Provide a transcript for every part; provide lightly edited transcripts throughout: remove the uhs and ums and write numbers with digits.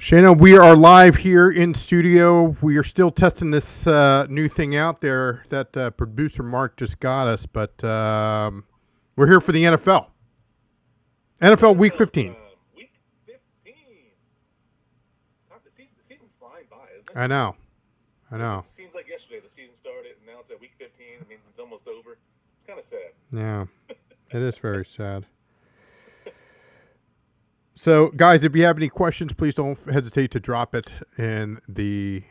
Shayna, we are live here in studio. We are still testing this new thing out there that producer Mark just got us, but we're here for the NFL. NFL Week 15. Week 15. The season's flying by, isn't it? I know. It seems like yesterday the season started, and now it's at Week 15. I mean, it's almost over. It's kind of sad. Yeah, it is very sad. So, guys, if you have any questions, please don't hesitate to drop it in the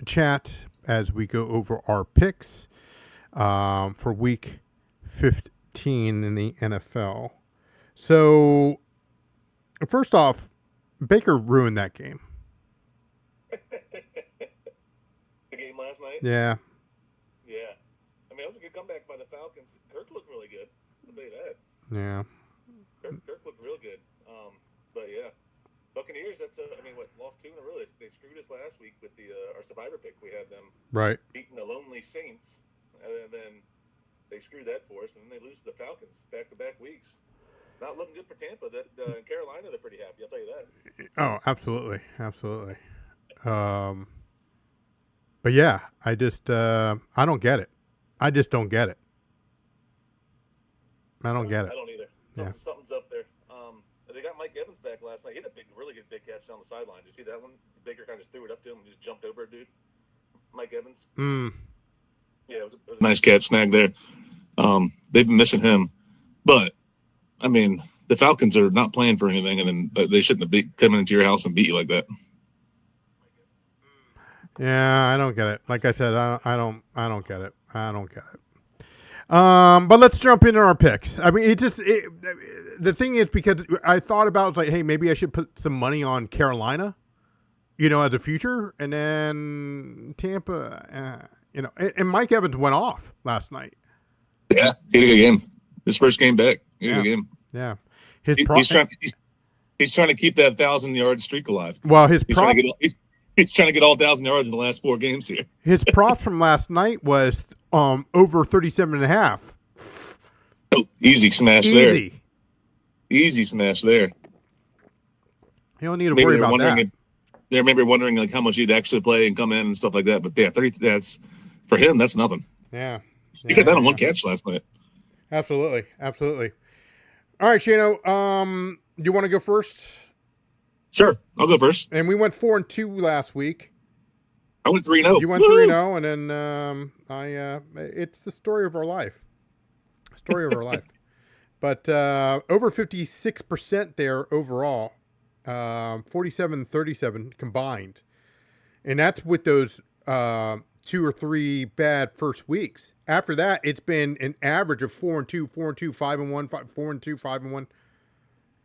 chat as we go over our picks for Week 15 in the NFL. So, first off, Baker ruined that game. The game last night? Yeah. Yeah. I mean, it was a good comeback by the Falcons. Kirk looked really good. I'll tell you that. Yeah. Kirk looked real good. But yeah, Buccaneers. Lost 2 in a row. They screwed us last week with our survivor pick. We had them beating the lonely Saints, and then they screwed that for us, and then they lose to the Falcons back-to-back weeks. Not looking good for Tampa. In Carolina, they're pretty happy. I'll tell you that. Oh, absolutely. But yeah, I don't get it. I just don't get it. I don't get it. I don't either. Something's up there. They got Mike Evans back last night. He had a really good big catch down the sideline. Did you see that one? Baker kind of just threw it up to him and just jumped over a dude. Mike Evans. Yeah, it was a nice catch snag there. They've been missing him, but I mean, the Falcons are not playing for anything, and then they shouldn't have come into your house and beat you like that. Yeah, I don't get it. Like I said, I don't get it. But let's jump into our picks. I mean, the thing is, because I thought about, like, hey, maybe I should put some money on Carolina, as a future, and then Tampa, and Mike Evans went off last night. Yeah, he had a good game. His first game back. He had a good game. Yeah. He's trying to keep that 1,000-yard streak alive. Well, he's trying to get all 1,000 yards in the last 4 games here. His prop from last night was over 37.5. Oh, easy smash there. Easy smash there. You don't need to worry about that. They're maybe wondering like how much he'd actually play and come in and stuff like that. But yeah, 30. That's for him. That's nothing. Yeah. He got that on one catch last night. Absolutely. All right, Shano. Do you want to go first? Sure, I'll go first. And we went 4-2 last week. I went 3-0. You went 3-0, and then it's the story of our life. But over 56% there overall, 47-37 combined, and that's with those 2 or 3 bad first weeks. After that, it's been an average of 4-2, 4-2, 5-1, 4-2, 5-1.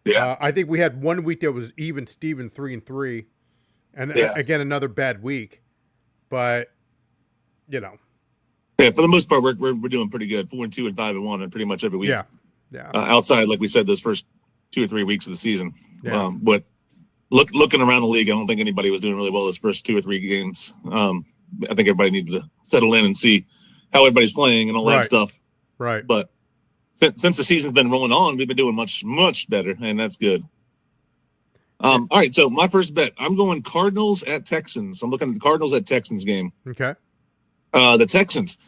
Yeah, I think we had one week that was even Steven 3-3, and again another bad week. But yeah, for the most part, we're doing pretty good. 4-2 and 5-1, and pretty much every week. Yeah. Outside, like we said, those first 2 or 3 weeks of the season. Yeah. But looking around the league, I don't think anybody was doing really well those first 2 or 3 games. I think everybody needed to settle in and see how everybody's playing and all that stuff. Right. But since the season's been rolling on, we've been doing much, much better, and that's good. All right, so my first bet, I'm going Cardinals at Texans. I'm looking at the Cardinals at Texans game. Okay. The Texans,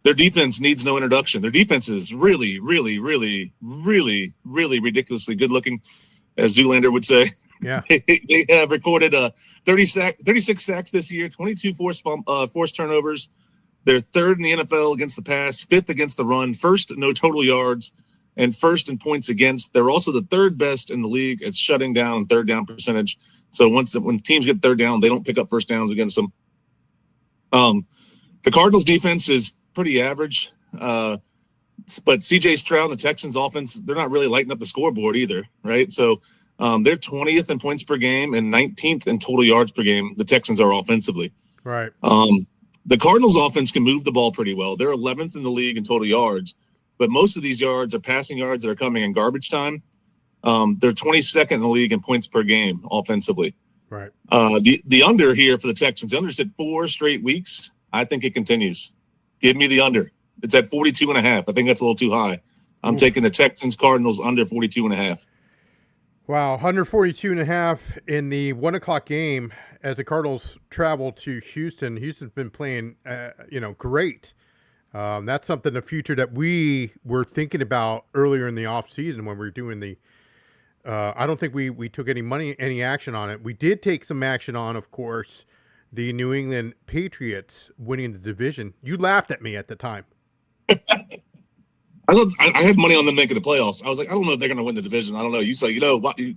their defense needs no introduction. Their defense is really, really, really, really, really ridiculously good looking, as Zoolander would say. Yeah. They have recorded 36 sacks this year, 22 forced turnovers. They're 3rd in the NFL against the pass, 5th against the run, 1st no total yards, and 1st in points against. They're also the 3rd best in the league at shutting down and 3rd down percentage. So when teams get 3rd down, they don't pick up first downs against them. The Cardinals defense is pretty average, but CJ Stroud and the Texans offense, they're not really lighting up the scoreboard either, right? So they're 20th in points per game and 19th in total yards per game. The Texans are offensively. Right. The Cardinals offense can move the ball pretty well. They're 11th in the league in total yards, but most of these yards are passing yards that are coming in garbage time. They're 22nd in the league in points per game offensively. Right. The under here for the Texans, the under said 4 straight weeks. I think it continues. Give me the under. It's at 42.5. I think that's a little too high. I'm taking the Texans Cardinals under 42.5. Wow, 142.5 in the 1 o'clock game as the Cardinals travel to Houston. Houston's been playing, great. That's something in the future that we were thinking about earlier in the offseason when we were doing the. I don't think we took any action on it. We did take some action on, of course, the New England Patriots winning the division. You laughed at me at the time. I had money on them making the playoffs. I was like, I don't know if they're going to win the division. I don't know. You say, what? You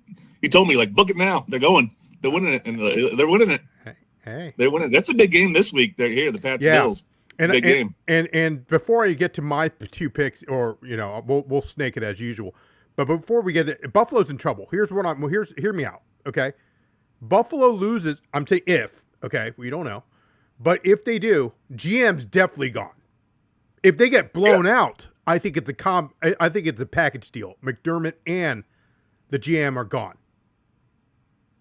told me, like, book it now. They're going. They're winning it. And they're winning it. Hey. They're winning. That's a big game this week. They're here, the Pats Bills. Big game. And before I get to my two picks, or, we'll snake it as usual. But before we get it, Buffalo's in trouble. Hear me out, okay? Buffalo loses. I'm saying if, okay? We don't know. But if they do, GM's definitely gone. If they get blown out, I think it's a package deal. McDermott and the GM are gone.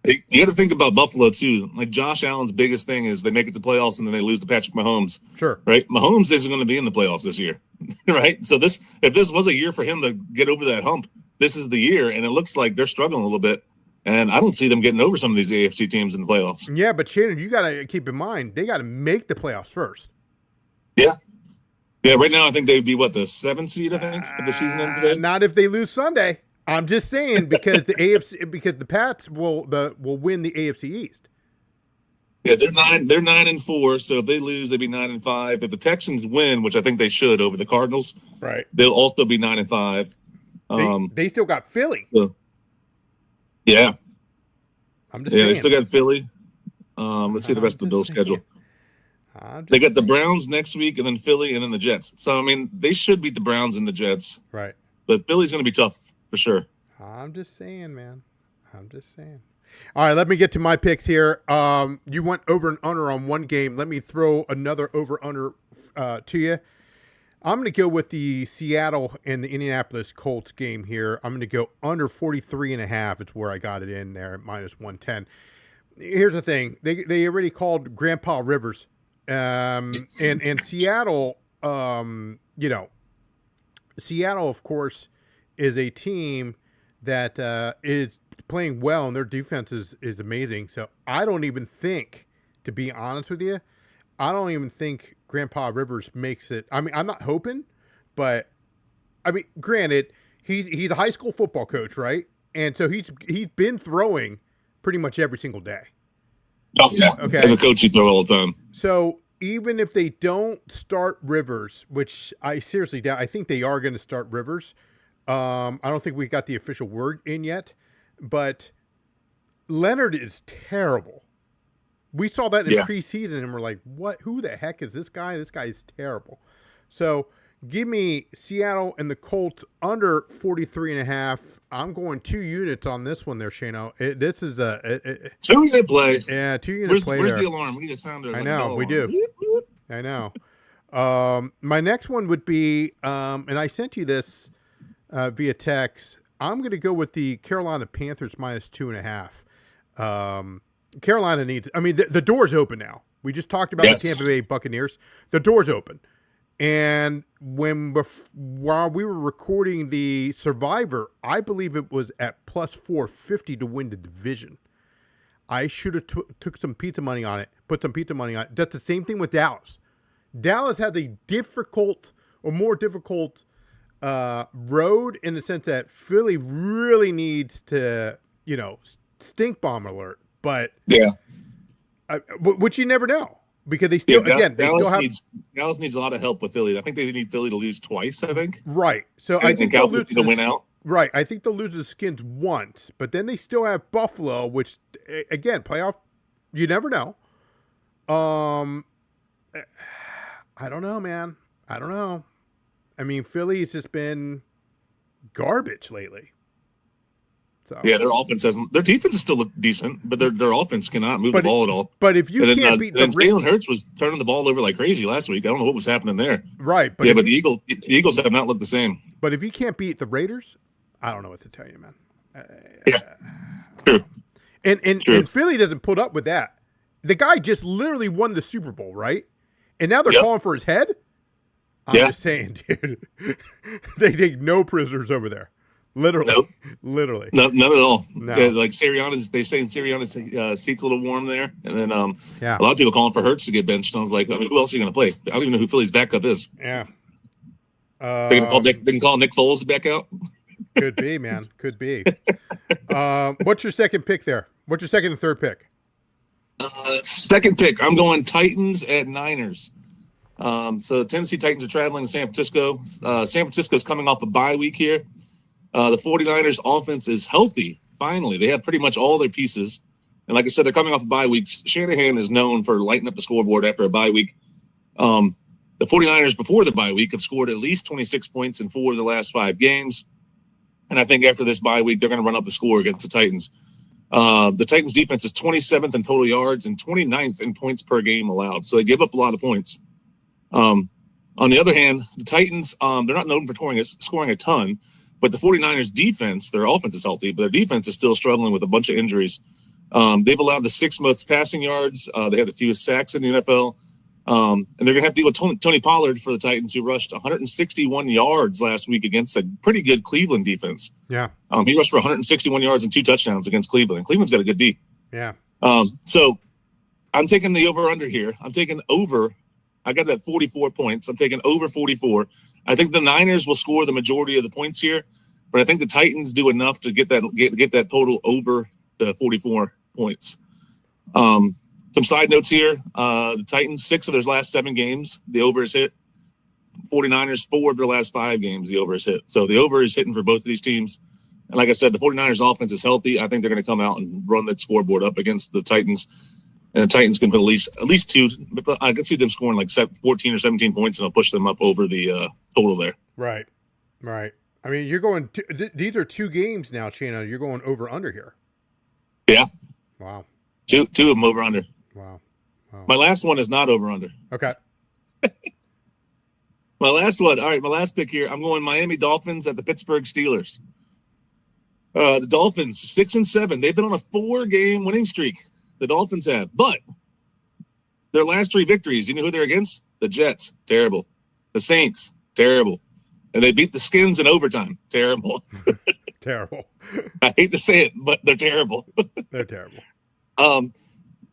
You got to think about Buffalo too. Like Josh Allen's biggest thing is they make it to playoffs and then they lose to Patrick Mahomes. Sure. Right? Mahomes isn't going to be in the playoffs this year. Right? So if this was a year for him to get over that hump, this is the year, and it looks like they're struggling a little bit. And I don't see them getting over some of these AFC teams in the playoffs. Yeah, but Shannon, you got to keep in mind, they got to make the playoffs first. Yeah. Yeah, right now I think they'd be, the 7th seed, I think, if the season ends today? Not if they lose Sunday. I'm just saying because the Pats will win the AFC East. Yeah, they're 9-4, so if they lose, they'd be 9-5. If the Texans win, which I think they should over the Cardinals, right, they'll also be 9-5. They still got Philly. Yeah. I'm just saying. They still got Philly. Let's see the rest of the Bills' schedule. They got the Browns next week, and then Philly, and then the Jets. So, I mean, they should beat the Browns and the Jets. Right. But Philly's going to be tough, for sure. I'm just saying, man. I'm just saying. All right, let me get to my picks here. You went over and under on one game. Let me throw another over-under to you. I'm going to go with the Seattle and the Indianapolis Colts game here. I'm going to go under 43.5. It's where I got it in there at minus 110. Here's the thing. They already called Grandpa Rivers. And Seattle, Seattle, of course, is a team that is playing well, and their defense is amazing. So I don't even think, to be honest with you, I don't even think Grandpa Rivers makes it. I mean, I'm not hoping, but I mean, granted, he's a high school football coach, right? And so he's been throwing pretty much every single day. Oh, yeah. Okay. As a coach, you throw all the time. So even if they don't start Rivers, which I seriously doubt, I think they are going to start Rivers. I don't think we got the official word in yet, but Leonard is terrible. We saw that in preseason, and we're like, what? Who the heck is this guy? This guy is terrible. So give me Seattle and the Colts under 43.5. I'm going 2 units on this one there, Shano. This is a 2-unit play. Yeah, 2-unit play. Where's the alarm? We need a sounder. I know, we do. I know. My next one would be, and I sent you this via text. I'm going to go with the Carolina Panthers minus 2.5. Carolina needs. I mean, the door's open now. We just talked about the Tampa Bay Buccaneers. The door's open. And while we were recording the Survivor, I believe it was at plus 450 to win the division. I should have took some pizza money on it, put some pizza money on it. That's the same thing with Dallas. Dallas has a more difficult road in the sense that Philly really needs to, stink bomb alert. But which you never know. Because they still, Dallas needs a lot of help with Philly. I think they need Philly to lose twice, I think. Right. So I think they'll lose to win out. Right. I think they'll lose to the Skins once, but then they still have Buffalo, which, again, playoff, you never know. I don't know, man. I don't know. I mean, Philly's just been garbage lately. So. Yeah, their defense is still decent, but their offense cannot move the ball at all. But if you can't beat the Jalen Hurts was turning the ball over like crazy last week. I don't know what was happening there. Right, but the Eagles have not looked the same. But if you can't beat the Raiders, I don't know what to tell you, man. True. And Philly doesn't put up with that. The guy just literally won the Super Bowl, right? And now they're calling for his head. I'm just saying, dude. They take no prisoners over there. Literally. Nope. Literally. No, none at all. No. Yeah, like Sirianni's, they say Sirianni's seat's a little warm there, and then Yeah. a lot of people calling for Hurts to get benched. I was like, I mean, who else are you going to play? I don't even know who Philly's backup is. Yeah. They can call Nick Foles back out. Could be, man. Could be. What's your second pick there? What's your second and third pick? Second pick, I'm going Titans at Niners. So the Tennessee Titans are traveling to San Francisco. San Francisco's coming off a bye week here. The 49ers offense is healthy. Finally, they have pretty much all their pieces. And like I said, they're coming off of bye weeks. Shanahan is known for lighting up the scoreboard after a bye week. The 49ers before the bye week have scored at least 26 points in 4 of the last 5 games. And I think after this bye week, they're going to run up the score against the Titans. The Titans defense is 27th in total yards and 29th in points per game allowed. So they give up a lot of points. On the other hand, the Titans, they're not known for scoring a ton, but the 49ers defense, their offense is healthy, but their defense is still struggling with a bunch of injuries. They've allowed the 6th most passing yards. They have the fewest sacks in the NFL. And they're going to have to deal with Tony Pollard for the Titans, who rushed 161 yards last week against a pretty good Cleveland defense. Yeah. He rushed for 161 yards and 2 touchdowns against Cleveland. And Cleveland's got a good D. Yeah. So I'm taking the over-under here. I'm taking over. I got that 44 points. I'm taking over 44. I think the Niners will score the majority of the points here, but I think the Titans do enough to get that total over the 44 points. Some side notes here. The Titans, 6 of their last 7 games, the over is hit. 49ers, 4 of their last 5 games, the over is hit. So the over is hitting for both of these teams. And like I said, the 49ers offense is healthy. I think they're going to come out and run that scoreboard up against the Titans. And the Titans can put at least 2. But I can see them scoring like 14 or 17 points, and I'll push them up over the total there. Right. Right. I mean, you're going these are 2 games now, Chano. You're going over under here. Yeah. Wow. 2 of them over under. Wow. My last one is not over under. Okay. My last one. All right, my last pick here. I'm going Miami Dolphins at the Pittsburgh Steelers. The Dolphins, 6-7. They've been on a 4-game winning streak. The Dolphins have. But their last 3 victories, you know who they're against? The Jets. Terrible. The Saints. Terrible. And they beat the Skins in overtime. Terrible. Terrible. I hate to say it, but they're terrible. They're terrible.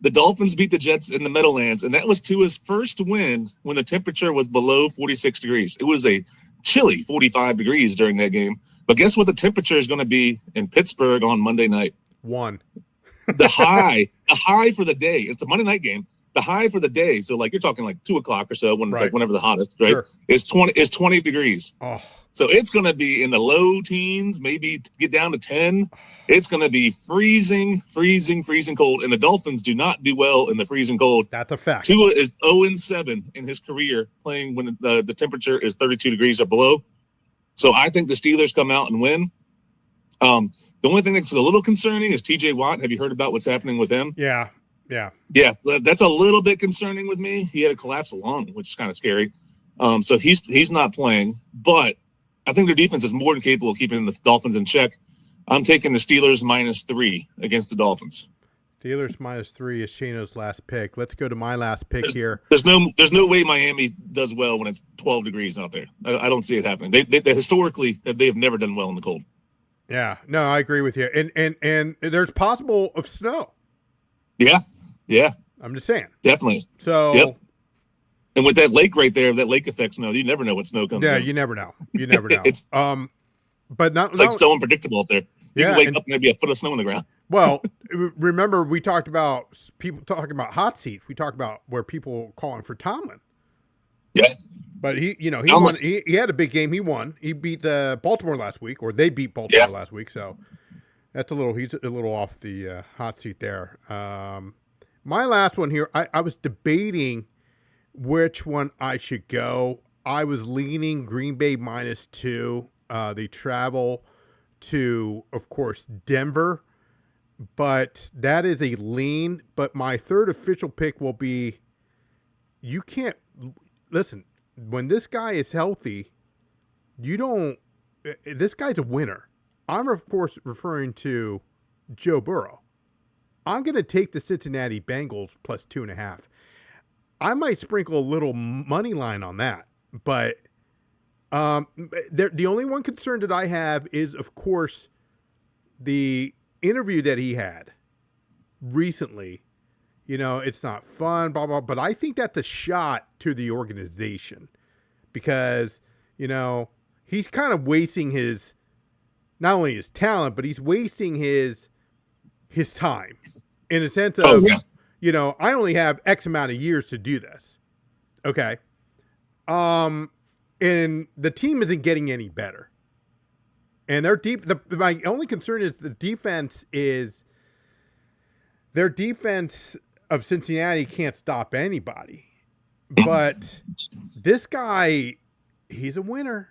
The Dolphins beat the Jets in the Meadowlands, and that was Tua's first win when the temperature was below 46 degrees. It was a chilly 45 degrees during that game. But guess what the temperature is going to be in Pittsburgh on Monday night? 1. The high for the day. It's a Monday night game. The high for the day, so like you're talking like 2 o'clock or so, when it's like whenever the hottest, right? Sure. Is 20 degrees. Oh. So it's going to be in the low teens, maybe get down to 10. It's going to be freezing cold, and the Dolphins do not do well in the freezing cold. That's a fact. Tua is 0-7 in his career playing when the temperature is 32 degrees or below. So I think the Steelers come out and win. The only thing that's a little concerning is T.J. Watt. Have you heard about what's happening with him? Yeah. That's a little bit concerning with me. He had a collapsed lung, which is kind of scary. So he's not playing, but I think their defense is more than capable of keeping the Dolphins in check. I'm taking the Steelers -3 against the Dolphins. Steelers -3 is Shano's last pick. Let's go to my last pick here. There's no way Miami does well when it's 12 degrees out there. I don't see it happening. They historically they have never done well in the cold. Yeah, no, I agree with you. And there's possible of snow. Yeah. I'm just saying. Definitely. So. Yep. And with that lake right there, that lake effect snow, you never know what snow comes. Yeah, in. you never know. It's like so unpredictable up there. You can wake up and there'd be a foot of snow on the ground. Well, remember we talked about people talking about hot seats. We talked about where people calling for Tomlin. Yes. But he won. He had a big game. He won. He beat Baltimore last week, or they beat Baltimore last week. So he's a little off the hot seat there. My last one here, I was debating which one I should go. I was leaning Green Bay -2. They travel to, of course, Denver, but that is a lean. But my third official pick will be, you can't listen. When this guy is healthy, this guy's a winner. I'm, of course, referring to Joe Burrow. I'm going to take the Cincinnati Bengals +2.5. I might sprinkle a little money line on that, but The only one concern that I have is, of course, the interview that he had recently. You know, it's not fun, blah, blah, but I think that's a shot to the organization because, you know, he's kind of wasting his, not only his talent, but he's wasting his time in a sense of, you know, I only have X amount of years to do this. Okay. And the team isn't getting any better. And their my only concern is their defense of Cincinnati can't stop anybody. But this guy, he's a winner.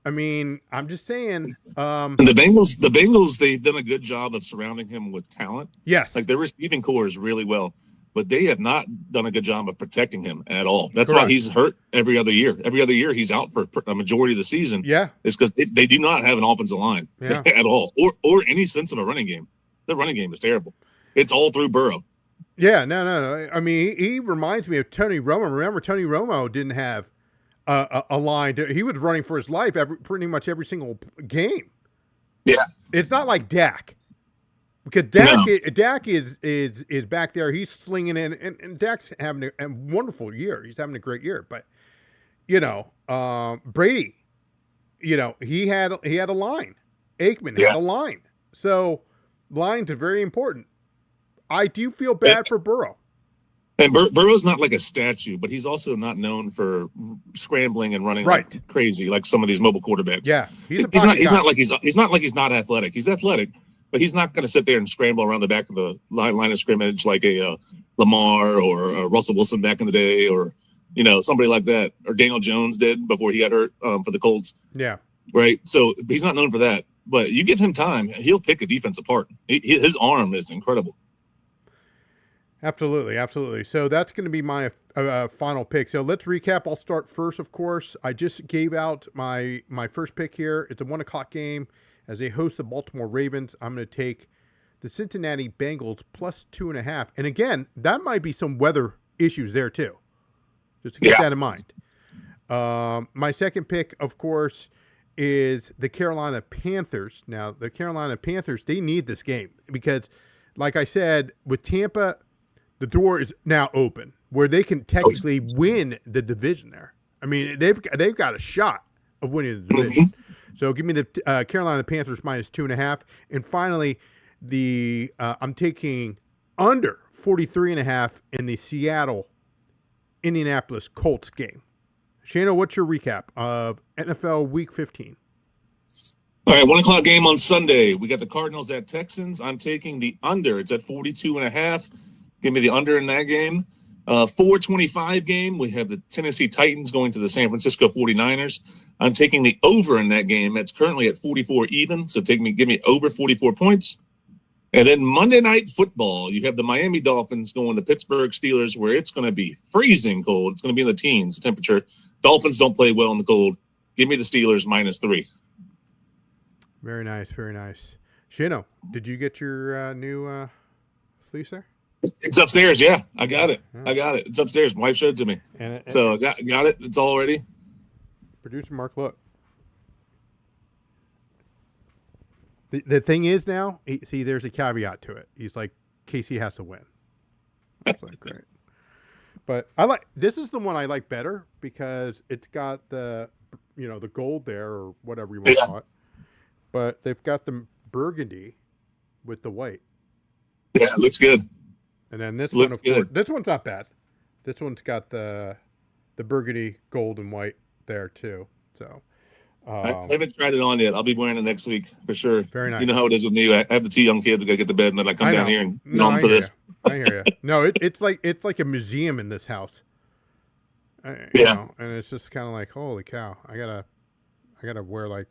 I mean, I'm just saying. The Bengals, they've done a good job of surrounding him with talent. Yes. Like their receiving core is really well, but they have not done a good job of protecting him at all. That's Correct. why he's hurt every other year. Every other year he's out for a majority of the season. Yeah. It's because they do not have an offensive line at all or any sense of a running game. The running game is terrible. It's all through Burrow. Yeah, no. I mean, he reminds me of Tony Romo. Remember, Tony Romo didn't have a line. He was running for his life pretty much every single game. Yeah, it's not like Dak, because Dak is back there. He's slinging in, and Dak's having a wonderful year. He's having a great year. But you know, Brady, you know, he had a line. Aikman had a line. So lines are very important. I do feel bad for Burrow. And Burrow's not like a statue, but he's also not known for scrambling and running like crazy like some of these mobile quarterbacks. Yeah, he's not like he's not athletic. He's athletic, but he's not going to sit there and scramble around the back of the line of scrimmage like a Lamar or a Russell Wilson back in the day, or you know somebody like that, or Daniel Jones did before he got hurt for the Colts. Yeah, right. So he's not known for that, but you give him time, he'll pick a defense apart. His arm is incredible. Absolutely. So that's going to be my final pick. So let's recap. I'll start first, of course. I just gave out my first pick here. It's a 1:00 game as they host the Baltimore Ravens. I'm going to take the Cincinnati Bengals plus 2.5. And again, that might be some weather issues there too. Just to keep that in mind. My second pick, of course, is the Carolina Panthers. Now, the Carolina Panthers, they need this game because, like I said, with Tampa, the door is now open where they can technically win the division there. I mean, they've got a shot of winning the division. So give me the Carolina Panthers minus 2.5. And finally, I'm taking under 43.5 in the Seattle Indianapolis Colts game. Shano, what's your recap of NFL Week 15? All right, 1:00 game on Sunday. We got the Cardinals at Texans. I'm taking the under. It's at 42.5. Give me the under in that game. 4:25 game. We have the Tennessee Titans going to the San Francisco 49ers. I'm taking the over in that game. That's currently at 44 even. So give me over 44 points. And then Monday Night Football. You have the Miami Dolphins going to Pittsburgh Steelers, where it's going to be freezing cold. It's going to be in the teens temperature. Dolphins don't play well in the cold. Give me the Steelers minus 3. Very nice. Shano, did you get your new fleece there? It's upstairs. Yeah, I got it. It's upstairs. My wife showed it to me. So got it. It's all ready. Producer Mark, look. The thing is now, see, there's a caveat to it. He's like, KC has to win. That's like great. But this is the one I like better because it's got the gold there or whatever you want to call it. But they've got the burgundy with the white. Yeah, it looks good. And then this one, of course, this one's not bad. This one's got the burgundy, gold, and white there too. So I haven't tried it on yet. I'll be wearing it next week for sure. Very nice. You know how it is with me. I have the 2 young kids that got to get to bed, and then I come down here and on for this. I hear you. No, it's like a museum in this house. And it's just kind of like, holy cow! I gotta wear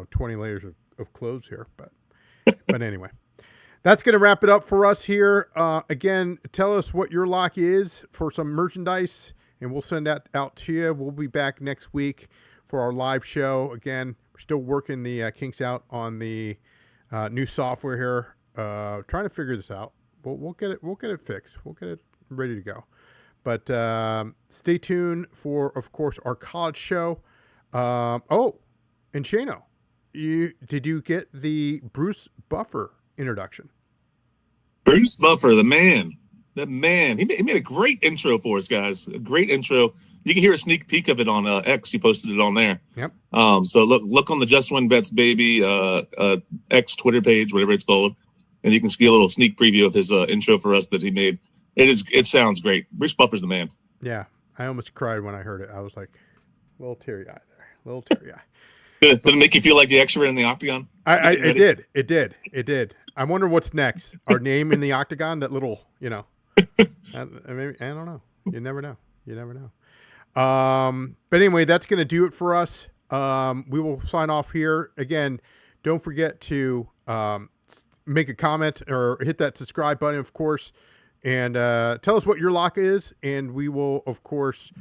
20 layers of clothes here, but anyway. That's going to wrap it up for us here. Again, tell us what your lock is for some merchandise, and we'll send that out to you. We'll be back next week for our live show. Again, we're still working the kinks out on the new software here. Trying to figure this out. We'll get it fixed. We'll get it ready to go. But stay tuned for, of course, our college show. Oh, and Shano, did you get the Bruce Buffer introduction? Bruce Buffer, the man. He made a great intro for us, guys. A great intro. You can hear a sneak peek of it on X. He posted it on there. Yep. So look on the Just Win Bets Baby X Twitter page, whatever it's called, and you can see a little sneak preview of his intro for us that he made. It sounds great. Bruce Buffer's the man. Yeah, I almost cried when I heard it. I was like, a little teary eye there, a little teary eye. Did it make you feel like the extra in the octagon? It did. I wonder what's next. Our name in the octagon, that little, maybe, I don't know. You never know. But anyway, that's going to do it for us. We will sign off here. Again, don't forget to make a comment or hit that subscribe button, of course, and tell us what your lock is, and we will, of course,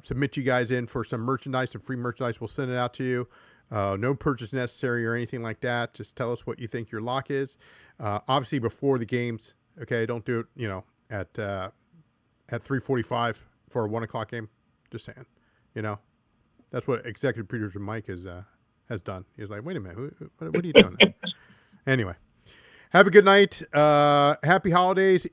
submit you guys in for some merchandise, some free merchandise. We'll send it out to you. No purchase necessary or anything like that. Just tell us what you think your lock is. Obviously before the games. Okay, don't do it, at 3:45 for a 1:00 game. Just saying, that's what executive producer Mike has done. He was like, wait a minute, what are you doing? Anyway, have a good night. Happy holidays.